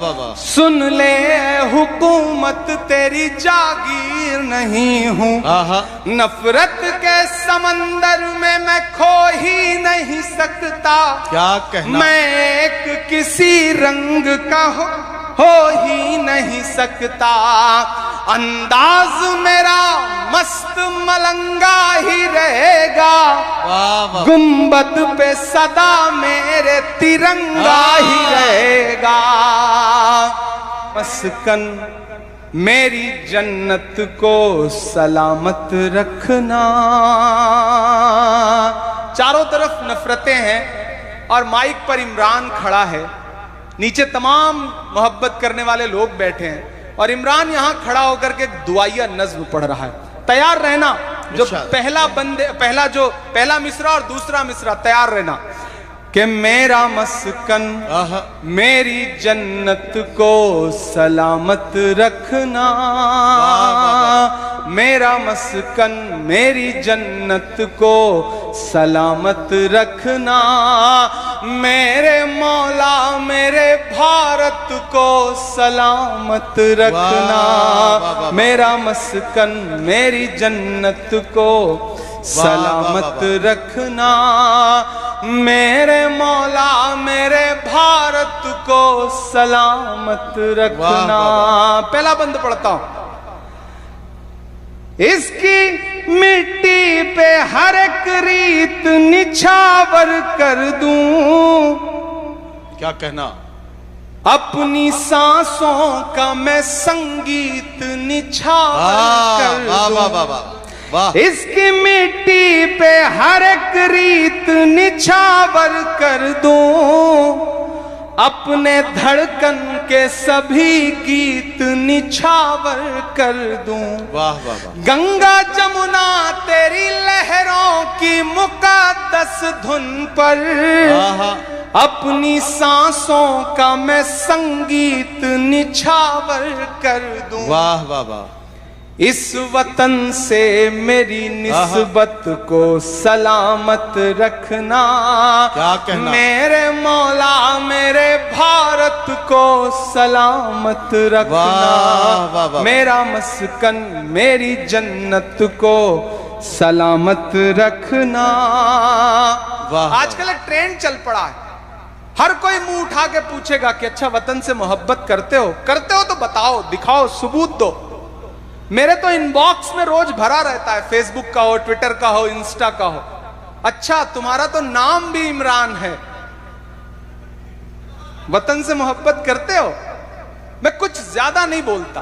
वाह वाह। सुन ले हुकूमत तेरी जागीर नहीं हूँ, नफरत के समंदर में मैं खो ही नहीं सकता। क्या कहना, मैं एक किसी रंग का हो ही नहीं सकता। अंदाज मेरा मस्त मलंगा ही रहेगा, गुंबद पे सदा मेरे तिरंगा ही रहेगा। मस्कन मेरी जन्नत को सलामत रखना। चारों तरफ नफरतें हैं और माइक पर इमरान खड़ा है, नीचे तमाम मोहब्बत करने वाले लोग बैठे हैं और इमरान यहां खड़ा होकर के दुआइया नज्म पढ़ रहा है। तैयार रहना, जो पहला मिसरा और दूसरा मिसरा तैयार रहना कि मेरा मस्कन मेरी जन्नत को सलामत रखना। मेरा मस्कन मेरी जन्नत को सलामत रखना। मेरे मौला मेरे भारत को सलामत रखना। मेरा मस्कन मेरी जन्नत को सलामत रखना। मेरे मौला मेरे भारत को सलामत रखना। पहला बंद पढ़ता हूं। इसकी मिट्टी पे हर एक रीत निछावर कर दूं। क्या कहना, अपनी सांसों का मैं संगीत निछावर कर दूं। इसकी मिट्टी पे हर एक रीत निछावर कर दूं। अपने धड़कन के सभी गीत निछावर कर दूं। वाह वाह वाह। गंगा जमुना तेरी लहरों की मुकद्दस धुन पर अपनी सांसों का मैं संगीत निछावर कर दूं। वाह वाह वाह। इस वतन से मेरी निस्बत को सलामत रखना। क्या कहना, मेरे मौला मेरे भारत को सलामत रखना। वाह वाह वाह। मेरा मस्कन मेरी जन्नत को सलामत रखना। वाह। आजकल एक ट्रेंड चल पड़ा है, हर कोई मुंह उठा के पूछेगा कि अच्छा वतन से मोहब्बत करते हो? करते हो तो बताओ, दिखाओ, सबूत दो। मेरे तो इनबॉक्स में रोज भरा रहता है, फेसबुक का हो, ट्विटर का हो, इंस्टा का हो। अच्छा तुम्हारा तो नाम भी इमरान है, वतन से मोहब्बत करते हो? मैं कुछ ज्यादा नहीं बोलता,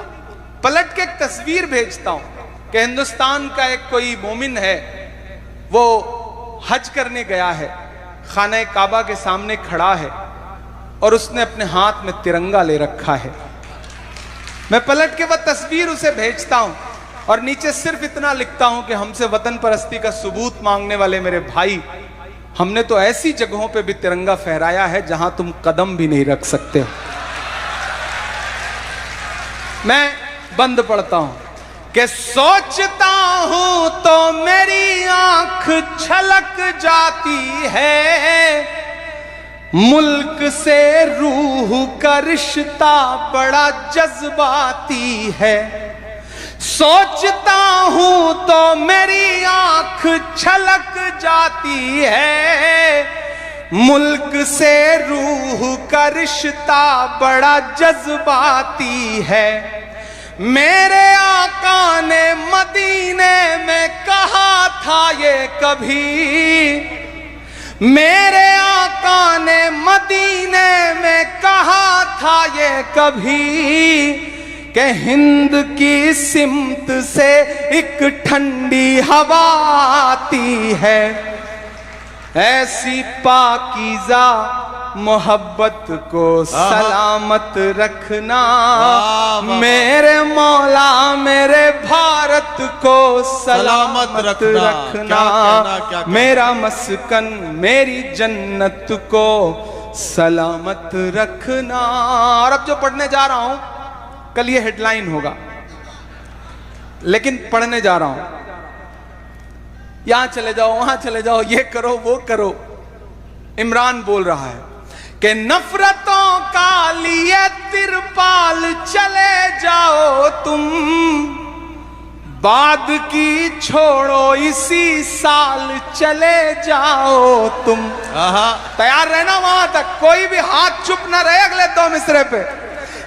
पलट के एक तस्वीर भेजता हूं कि हिंदुस्तान का एक कोई मोमिन है, वो हज करने गया है, खाना काबा के सामने खड़ा है और उसने अपने हाथ में तिरंगा ले रखा है। मैं पलट के वह तस्वीर उसे भेजता हूं और नीचे सिर्फ इतना लिखता हूं कि हमसे वतन परस्ती का सबूत मांगने वाले मेरे भाई, हमने तो ऐसी जगहों पे भी तिरंगा फहराया है जहां तुम कदम भी नहीं रख सकते हो। मैं बंद पढ़ता हूं कि सोचता हूं तो मेरी आंख छलक जाती है। मुल्क से रूह का रिश्ता बड़ा जज्बाती है। सोचता हूं तो मेरी आंख छलक जाती है। मुल्क से रूह का रिश्ता बड़ा जज्बाती है। मेरे आका ने मदीने में कहा था ये कभी, मेरे आका ने मदीने में कहा था ये कभी कि हिंद की सिमत से एक ठंडी हवा आती है। ऐसी पाकीज़ा मोहब्बत को सलामत रखना। मेरे मौला मेरे भारत को सलामत रखना। मेरा मस्कन मेरी जन्नत को सलामत रखना। और अब जो पढ़ने जा रहा हूं, कल ये हेडलाइन होगा, लेकिन पढ़ने जा रहा हूं, यहां चले जाओ, वहां चले जाओ, ये करो वो करो। इमरान बोल रहा है कि नफरतों का लिए तिरपाल चले जाओ तुम, बाद की छोड़ो इसी साल चले जाओ तुम। तैयार रहना वहां तक, कोई भी हाथ चुप ना रहे अगले 2 मिसरे पे।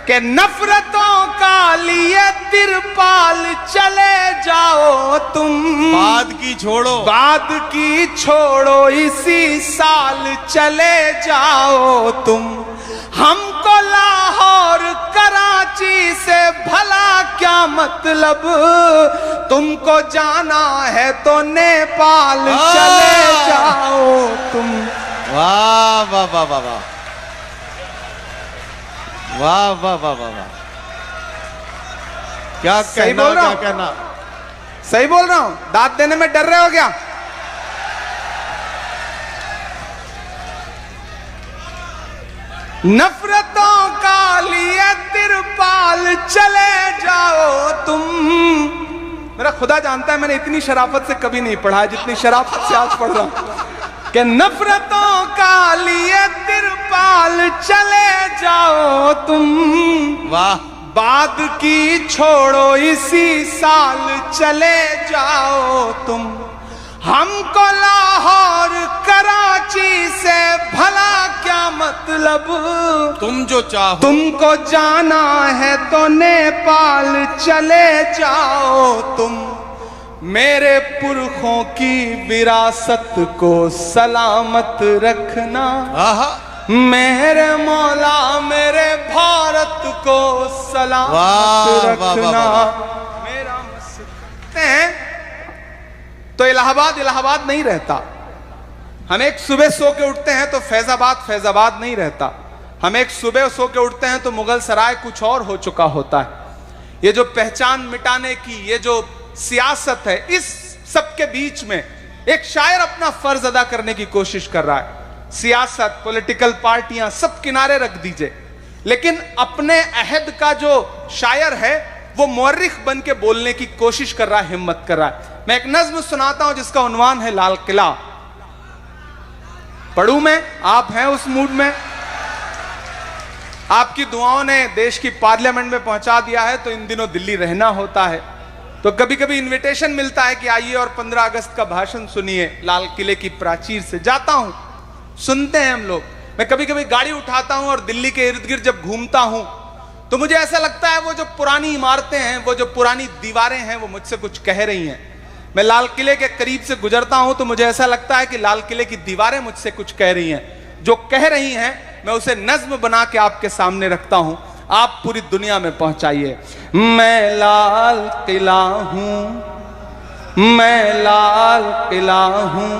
कि नफरतों का लिए तिरपाल चले जाओ तुम, बाद की छोड़ो, बाद की छोड़ो इसी साल चले जाओ तुम। हमको लाहौर कराची से भला क्या मतलब, तुमको जाना है तो नेपाल चले जाओ तुम। वाह वाह वाह वाह वाह वाह वाह वाह वाह वाह, क्या सही कहना, बोल रहा क्या हूं? कहना। सही बोल रहा हूं? दांत देने में डर रहे हो क्या? नफरतों का लिए तिरपाल चले जाओ तुम। मेरा खुदा जानता है मैंने इतनी शराफत से कभी नहीं पढ़ा है जितनी शराफत से आज पढ़ रहा हूं। कि नफरतों का लिए तिरपाल चले जाओ तुम, वाह, बाद की छोड़ो इसी साल चले जाओ तुम। हमको लाहौर कराची से भला क्या मतलब, तुम जो चाहो, तुमको जाना है तो नेपाल चले जाओ तुम। मेरे पुरखों की विरासत को सलामत रखना, मेरे मौला मेरे भारत को सलामत रखना। मेरा मस्जिद तो इलाहाबाद इलाहाबाद नहीं रहता। हम एक सुबह सो के उठते हैं तो फैजाबाद फैजाबाद नहीं रहता। हम एक सुबह सो के उठते हैं तो मुगल सराय कुछ और हो चुका होता है। ये जो पहचान मिटाने की ये जो सियासत है, इस सब के बीच में एक शायर अपना फर्ज अदा करने की कोशिश कर रहा है। सियासत, पॉलिटिकल पार्टियां सब किनारे रख दीजिए, लेकिन अपने अहद का जो शायर है वो मुअर्रिख बन के बोलने की कोशिश कर रहा है, हिम्मत कर रहा है। मैं एक नज्म सुनाता हूं जिसका उन्वान है लाल किला। पढ़ूं मैं? आप हैं उस मूड में? आपकी दुआओं ने देश की पार्लियामेंट में पहुंचा दिया है तो इन दिनों दिल्ली रहना होता है, तो कभी कभी इनविटेशन मिलता है कि आइए और 15 अगस्त का भाषण सुनिए लाल किले की प्राचीर से। जाता हूं, सुनते हैं हम लोग। मैं कभी कभी गाड़ी उठाता हूं और दिल्ली के इर्द गिर्द जब घूमता हूं तो मुझे ऐसा लगता है वो जो पुरानी इमारतें हैं, वो जो पुरानी दीवारें हैं, वो मुझसे कुछ कह रही हैं। मैं लाल किले के करीब से गुजरता हूं तो मुझे ऐसा लगता है कि लाल किले की दीवारें मुझसे कुछ कह रही हैं। जो कह रही हैं मैं उसे नज्म बना के आपके सामने रखता हूं, आप पूरी दुनिया में पहुंचाइए। मैं लाल किला हूं, मैं लाल किला हूं।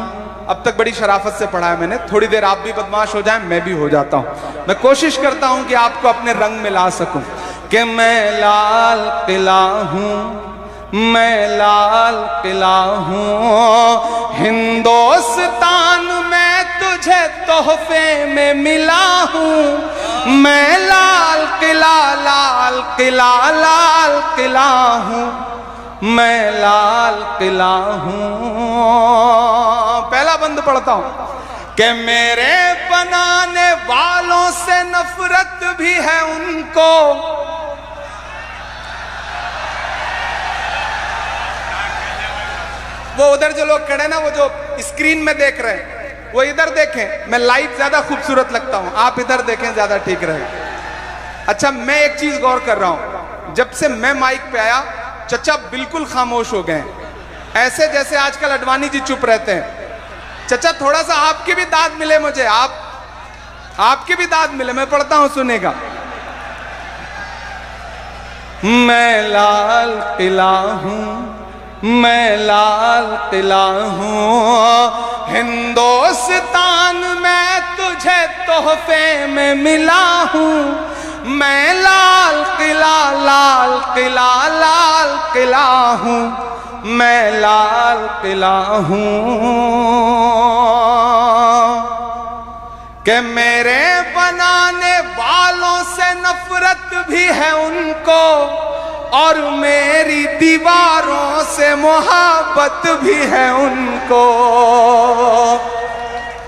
अब तक बड़ी शराफत से पढ़ा है मैंने, थोड़ी देर आप भी बदमाश हो जाएं, मैं भी हो जाता हूं। मैं कोशिश करता हूं कि आपको अपने रंग में ला सकूं। कि मैं लाल किला हूं, मैं लाल किला हूं, हिंदुस्तान में तुझे तोहफे में मिला हूं। मैं लाल किला, लाल किला, लाल किला हूं, मैं लाल किला हूं। पहला बंद पढ़ता हूं कि मेरे बनाने वालों से नफरत भी है उनको, वो उधर जो लोग खड़े ना, वो जो स्क्रीन में देख रहे हैं, वो इधर देखें। मैं लाइव ज्यादा खूबसूरत लगता हूं, आप इधर देखें, ज्यादा ठीक रहेगा। अच्छा, मैं एक चीज गौर कर रहा हूं, जब से मैं माइक पे आया चचा बिल्कुल खामोश हो गए, ऐसे जैसे आजकल अडवाणी जी चुप रहते हैं। चचा थोड़ा सा आपकी भी दाद मिले मुझे, आपकी भी दाद मिले। मैं पढ़ता हूं, सुनेगा। मैं लाल किला हूं, मैं लाल किला हूं, हिंदुस्तान में तुझे तोहफे में मिला हूं। मैं लाल किला, लाल किला, लाल किला हूं, मैं लाल किला हूं। कि मेरे बनाने वालों से नफरत भी है उनको, और मेरी दीवारों से मोहब्बत भी है उनको।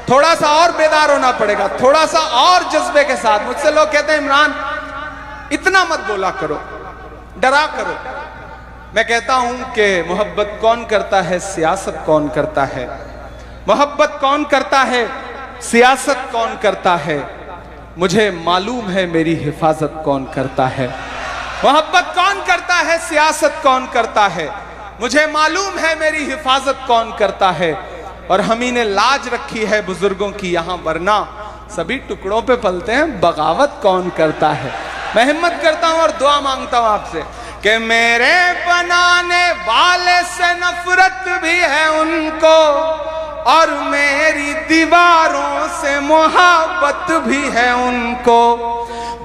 थोड़ा सा और बेदार होना पड़ेगा, थोड़ा सा और जज्बे के साथ। मुझसे लोग कहते हैं इमरान इतना मत बोला करो, डरा करो। मैं कहता हूं कि मोहब्बत कौन करता है, सियासत कौन करता है। मोहब्बत कौन करता है, सियासत कौन करता है। मुझे मालूम है मेरी हिफाजत कौन करता है। मोहब्बत कौन करता है, सियासत कौन करता है। मुझे मालूम है मेरी हिफाजत कौन करता है। और हम ही ने लाज रखी है बुजुर्गों की यहां, वरना सभी टुकड़ों पे पलते हैं, बगावत कौन करता है। मैं हिम्मत करता हूं और दुआ मांगता हूं आपसे कि मेरे बनाने वाले से नफरत भी है उनको, और मेरी दीवारों से मोहब्बत भी है उनको।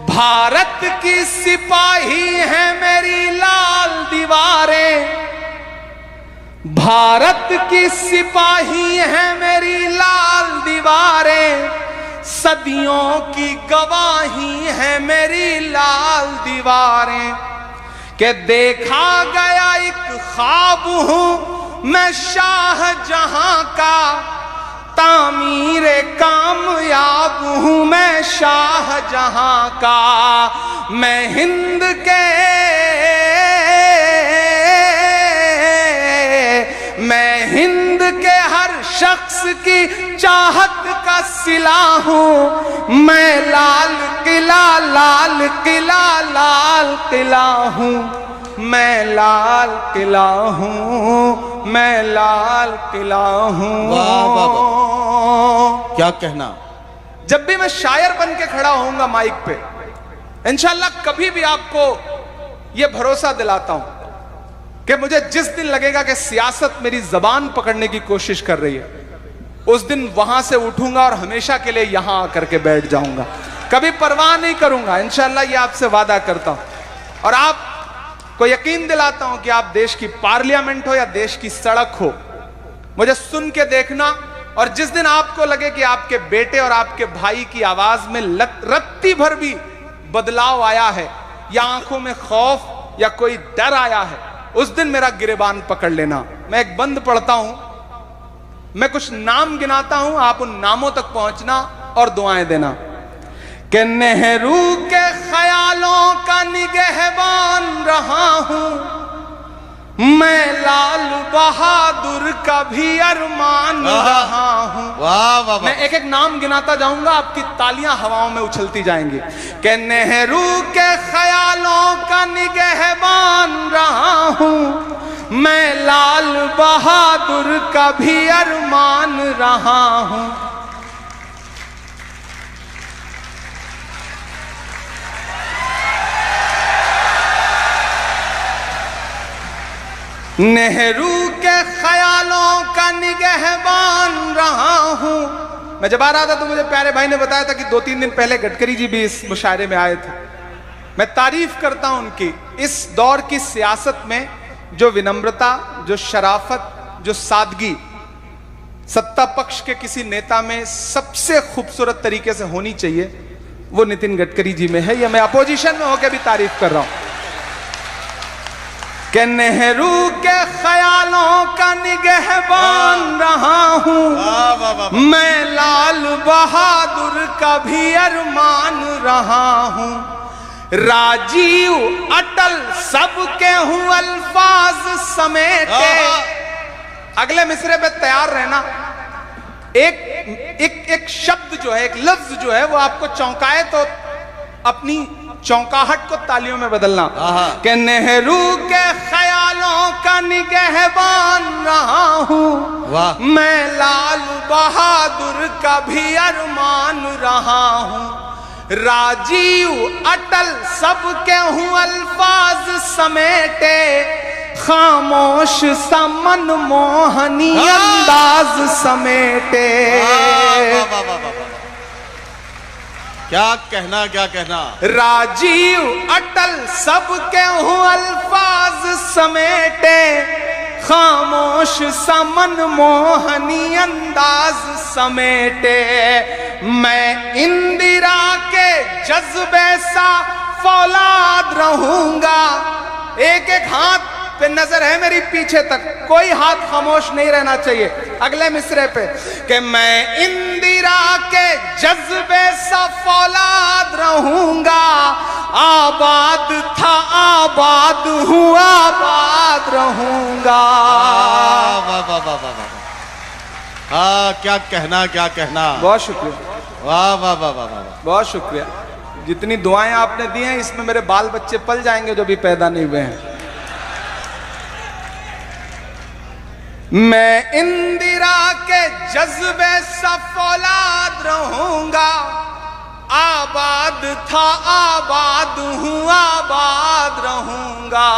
भारत की सिपाही है मेरी लाल दीवारें, भारत की सिपाही है मेरी लाल दीवारें। सदियों की गवाही है मेरी लाल दीवारें। कि देखा गया एक ख्वाब हूं मैं शाहजहां का, तामीरे कामयाब हूं मैं शाहजहां का। मैं हिंद के हर शख्स की चाहत का सिला हूं मैं। लाल किला लाल किला लाल किला हूं मैं, लाल किला हूं मैं, लाल किला हूं। वाह वाह वाह, क्या कहना। जब भी मैं शायर बन के खड़ा होऊंगा माइक पे, इंशाल्लाह कभी भी आपको यह भरोसा दिलाता हूं कि मुझे जिस दिन लगेगा कि सियासत मेरी जबान पकड़ने की कोशिश कर रही है, उस दिन वहां से उठूंगा और हमेशा के लिए यहां आकर के बैठ जाऊंगा। कभी परवाह नहीं करूंगा, इंशाल्लाह ये आपसे वादा करता हूं। और आपको यकीन दिलाता हूं कि आप देश की पार्लियामेंट हो या देश की सड़क हो, मुझे सुन के देखना। और जिस दिन आपको लगे कि आपके बेटे और आपके भाई की आवाज में रत्ती भर भी बदलाव आया है, या आंखों में खौफ या कोई डर आया है, उस दिन मेरा गिरेबान पकड़ लेना। मैं एक बंद पढ़ता हूं, मैं कुछ नाम गिनाता हूं, आप उन नामों तक पहुंचना और दुआएं देना। कि नेहरू के ख्यालों का निगहबान रहा हूं मैं, लाल बहादुर का भी अरमान रहा हूं। वाह वाह, मैं एक एक नाम गिनाता जाऊंगा, आपकी तालियां हवाओं में उछलती जाएंगी। कि नेहरू के ख्यालों का निगहबान रहा हूं मैं, लाल बहादुर का भी अरमान रहा हूं। नेहरू के ख्यालों का निगहबान रहा हूं। मैं जब आ रहा था तो मुझे प्यारे भाई ने बताया था कि 2-3 दिन पहले गडकरी जी भी इस मुशायरे में आए थे। मैं तारीफ करता हूं उनकी। इस दौर की सियासत में जो विनम्रता, जो शराफत, जो सादगी सत्ता पक्ष के किसी नेता में सबसे खूबसूरत तरीके से होनी चाहिए, वो नितिन गडकरी जी में है। यह मैं अपोजिशन में होकर भी तारीफ कर रहा हूं। कि नेहरू के ख्यालों का निगहबान रहा हूं मैं, लाल बहादुर का भी अरमान रहा हूं। राजीव अटल सबके हूं अल्फाज समेटे। अगले मिसरे पे तैयार रहना। एक शब्द जो है, एक लफ्ज जो है, वो आपको चौंकाए तो अपनी चौंकाहट को तालियों में बदलना। कि नेहरू के ख्यालों का निगहबान रहा हूं मैं, लाल बहादुर का भी अरमान रहा हूं। राजीव अटल सबके हूं अल्फाज समेटे, खामोश सा मनमोहनी अंदाज समेटे। क्या कहना, क्या कहना। राजीव अटल सबके हूं अल्फाज समेटे, खामोश सा मनमोहनी अंदाज समेटे। मैं इंदिरा के जज्बे सा फौलाद रहूंगा। एक एक हाथ पे नजर है मेरी पीछे तक, कोई हाथ खामोश नहीं रहना चाहिए। अगले मिसरे पे कि मैं इंदिरा इंदिरा के जज्बे सा फौलाद रहूंगा, आबाद था आबाद हूँ आबाद रहूंगा। वाह वाह वाह वाह वाह। हाँ, क्या कहना क्या कहना। बहुत शुक्रिया, वाह वाह वाह वाह वाह। बहुत शुक्रिया। जितनी दुआएं आपने दी हैं इसमें मेरे बाल बच्चे पल जाएंगे जो भी पैदा नहीं हुए हैं। मैं इंदिरा के जज्बे सा फौलाद रहूंगा, आबाद था आबाद हूँ आबाद रहूंगा।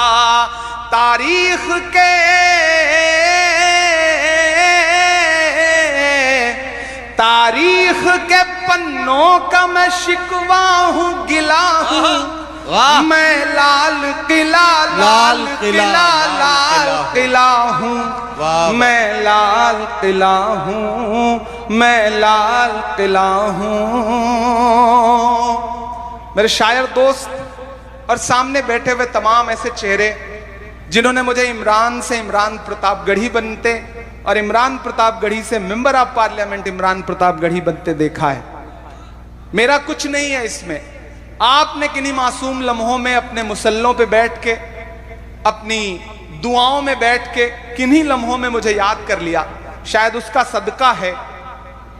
तारीख के पन्नों का मैं शिकवा हूँ गिला हूँ, मैं लाल किला लाल किला लाल किला हूँ, मैं लाल किला हूँ, मैं लाल किला हूँ। मेरे शायर दोस्त और सामने बैठे हुए तमाम ऐसे चेहरे जिन्होंने मुझे इमरान से इमरान प्रतापगढ़ी बनते और इमरान प्रतापगढ़ी से member of parliament Imran Pratapgarhi बनते देखा है। मेरा कुछ नहीं है इसमें। आपने किन्हीं मासूम लम्हों में अपने मुसल्लों पे बैठ के, अपनी दुआओं में बैठ के किन्हीं लम्हों में मुझे याद कर लिया। शायद उसका सदका है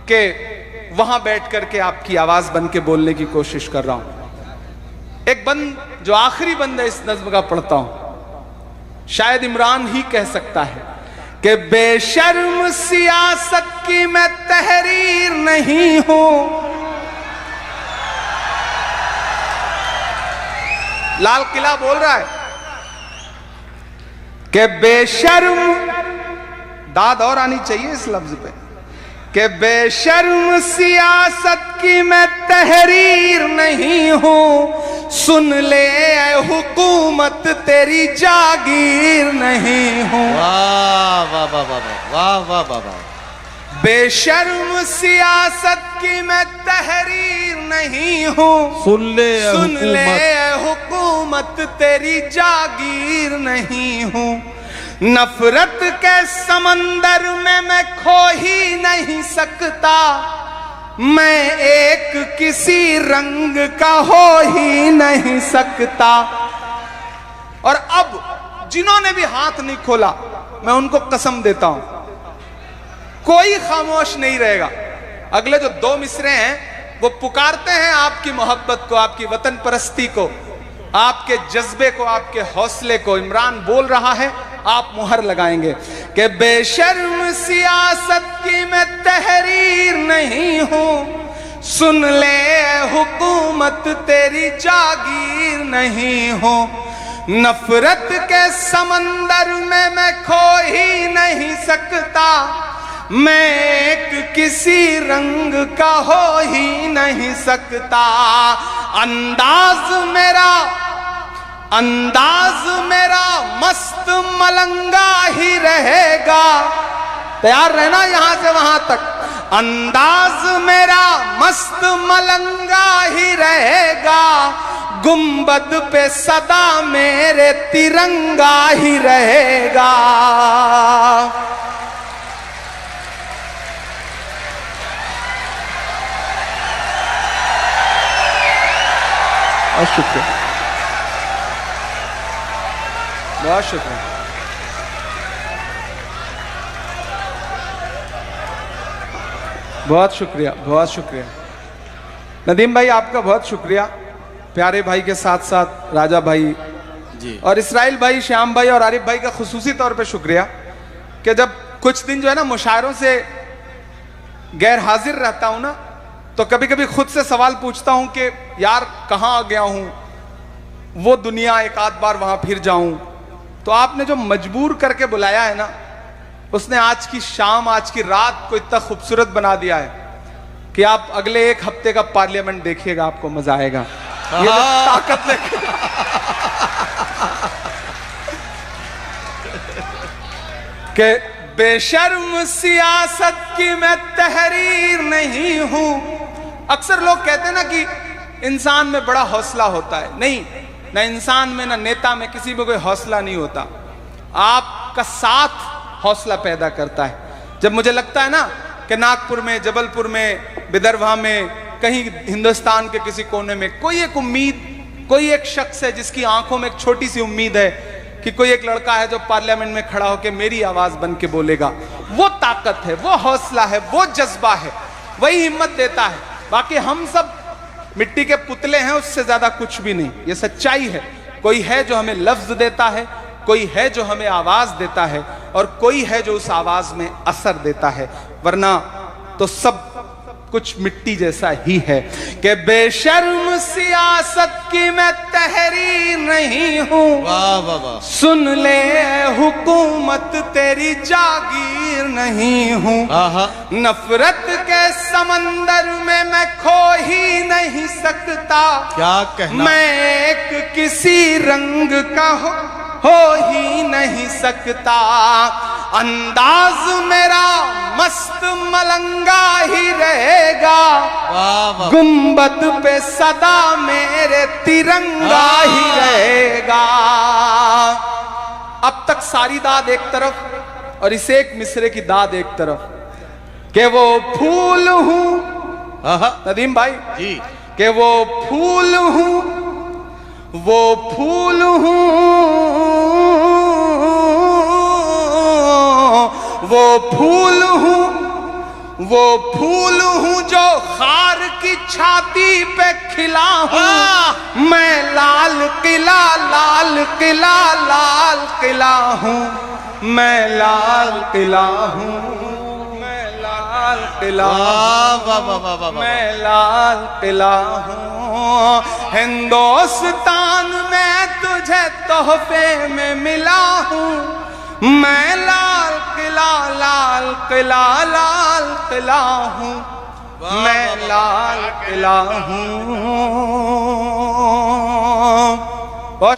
कि वहां बैठ करके आपकी आवाज बन के बोलने की कोशिश कर रहा हूं। एक बंद जो आखिरी बंद है इस नज्म का पढ़ता हूं, शायद इमरान ही कह सकता है कि बेशर्म सियासत की मैं तहरीर नहीं हूं। लाल किला बोल रहा है कि बेशर्म, दाद और आनी चाहिए इस लफ्ज पे, कि बेशर्म सियासत की मैं तहरीर नहीं हूं, सुन ले ऐ हुकूमत तेरी जागीर नहीं हूं। वाह वाह वाह वाह वाह वाह वाह वाह। बेशर्म सियासत की मैं तहरीर नहीं हूं, सुन ले हुकूमत तेरी जागीर नहीं हूं। नफरत के समंदर में मैं खो ही नहीं सकता, मैं एक किसी रंग का हो ही नहीं सकता। और अब जिन्होंने भी हाथ नहीं खोला मैं उनको कसम देता हूं कोई खामोश नहीं रहेगा। अगले जो दो मिसरे हैं वो पुकारते हैं आपकी मोहब्बत को, आपकी वतन परस्ती को, आपके जज्बे को, आपके हौसले को। इमरान बोल रहा है, आप मुहर लगाएंगे कि बेशर्म सियासत की मैं तहरीर नहीं हूं, सुन ले हुकूमत तेरी जागीर नहीं हूं। नफरत के समंदर में मैं खो ही नहीं सकता, मैं एक किसी रंग का हो ही नहीं सकता। अंदाज मेरा मस्त मलंगा ही रहेगा। तैयार रहना यहां से वहां तक। अंदाज मेरा मस्त मलंगा ही रहेगा, गुंबद पे सदा मेरे तिरंगा ही रहेगा। बहुत शुक्रिया, बहुत शुक्रिया। बहुत शुक्रिया, बहुत शुक्रिया नदीम भाई, आपका बहुत शुक्रिया। प्यारे भाई के साथ साथ राजा भाई जी और इसराइल भाई, श्याम भाई और आरिफ भाई का खुसूसी तौर पे शुक्रिया कि जब कुछ दिन जो है ना मुशायरों से गैर हाजिर रहता हूं ना, तो कभी कभी खुद से सवाल पूछता हूं कि यार कहां आ गया हूं, वो दुनिया एक आध बार वहां फिर जाऊं। तो आपने जो मजबूर करके बुलाया है ना, उसने आज की शाम, आज की रात को इतना खूबसूरत बना दिया है कि आप अगले एक हफ्ते का पार्लियामेंट देखिएगा, आपको मजा आएगा। ये जो ताकत लेके कि बेशर्म सियासत की मैं तहरीर नहीं हूं। अक्सर लोग कहते हैं ना कि इंसान में बड़ा हौसला होता है। नहीं, ना इंसान में, ना नेता में, किसी में कोई हौसला नहीं होता। आपका साथ हौसला पैदा करता है। जब मुझे लगता है ना कि नागपुर में, जबलपुर में, विदर्भा में, कहीं हिंदुस्तान के किसी कोने में कोई एक उम्मीद, कोई एक शख्स है जिसकी आंखों में एक छोटी सी उम्मीद है कि कोई एक लड़का है जो पार्लियामेंट में खड़ा होकर मेरी आवाज बन के बोलेगा। वो ताकत है, वो हौसला है, वो जज्बा है, वही हिम्मत देता है। बाकी हम सब मिट्टी के पुतले हैं, उससे ज्यादा कुछ भी नहीं। ये सच्चाई है। कोई है जो हमें लफ्ज देता है, कोई है जो हमें आवाज देता है, और कोई है जो उस आवाज में असर देता है, वरना तो सब कुछ मिट्टी जैसा ही है। कि बेशर्म सियासत की मैं तहरीर नहीं हूं, वाह वाह वाह, सुन ले हुकूमत तेरी जागीर नहीं हूं। आहा, नफरत के समंदर में मैं खो ही नहीं सकता, क्या कहना, मैं एक किसी रंग का हो ही नहीं सकता। अंदाज मेरा मस्त मलंगा ही रहेगा, वाह वाह, गुंबद पे सदा मेरे तिरंगा ही रहेगा। अब तक सारी दाद एक तरफ और इसे एक मिसरे की दाद एक तरफ, कि वो फूल हूं, आहा, नदीम भाई जी, कि वो फूल हूं, वो फूल हूं, वो फूल हूं, वो फूल हूं जो खार की छाती पे खिला हूं। मैं लाल किला, लाल किला, लाल किला हूं, मैं लाल किला हूं, मैं लाल किला, वाह वाह वाह वाह वाह, मैं लाल किला हूं। हिंदुस्तान में तुझे तोहफे में मिला हूं, मैं लाल किला, लाल किला, लाल किला हूं, मैं लाल किला हूं।